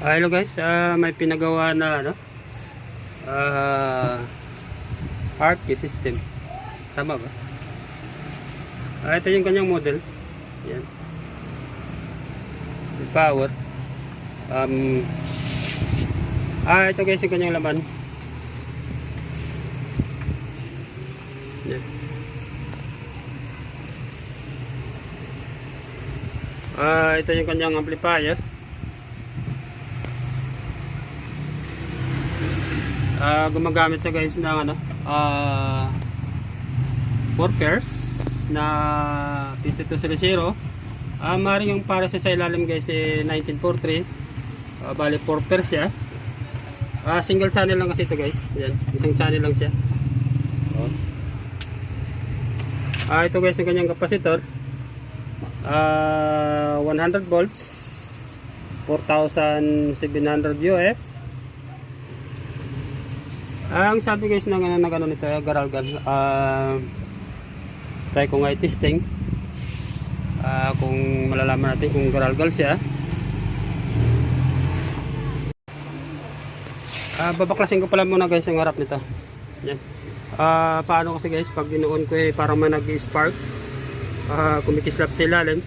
Hello guys, may pinagawa na ano, arc system. Tama ba? Ito yung kanyang model. Yan. With power. Ito guys yung kanyang laman. Yan. Ito yung kanyang amplifier. Gumagamit siya guys ng ano, 4 pairs na 5200. Mari yung para sa ilalim guys 1943. Bali 4 pairs siya. Single channel lang kasi ito guys. Yan, isang channel lang siya. Ito guys yung kanyang capacitor. 100 volts, 4700 UF. Ang sabi guys ng ano nito, garalgal. Try ko nga i-testing. Kung malalaman natin kung garalgal siya. Babaklasin ko pala muna guys ang harap nito. Yan. Paano kasi guys pag inuon ko parang may nag-spark. Kumikislap sa ilalim.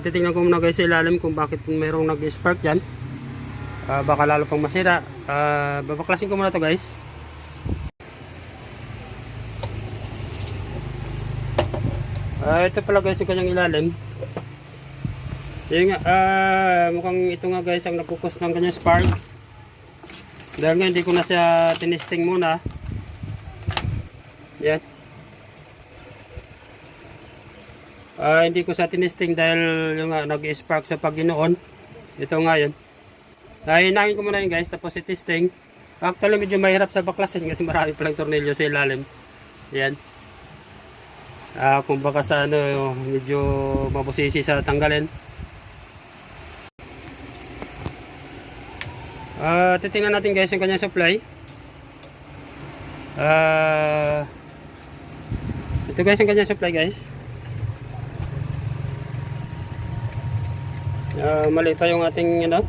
Titingnan ko muna guys sa ilalim kung bakit mayroong nag-spark dyan. Baka lalo pang masira. Babaklasin ko muna to guys. Ito pala guys yung kanyang ilalim. Yung, mukhang ito nga guys ang nagkukos ng kanyang spark. Dahil nga hindi ko na siya tinesting muna. Yan. Hindi ko siya tinesting dahil yung nag-spark sa pag-inoon. Ito nga yun. Hinangin ko muna yun guys, tapos i-testing. Actually medyo mahirap sa baklasin kasi marami palang tornilyo sa ilalim. Yan. Kung baka sa ano, medyo mabusisi sa tanggalin. Titingnan natin guys yung kanyang supply. Ito guys yung kanyang supply guys. Mali pa yung ating ano.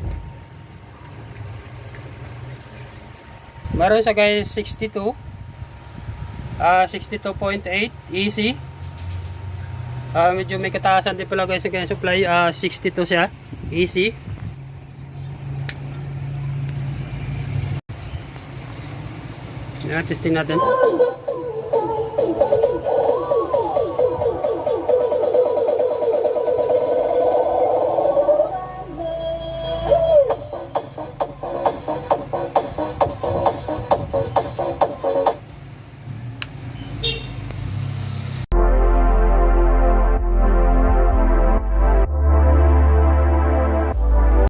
Meron sa guys 62 62.8 AC. Medyo may kataasan din pala guys yung kanyang supply. 62 siya AC. Yan, testing natin.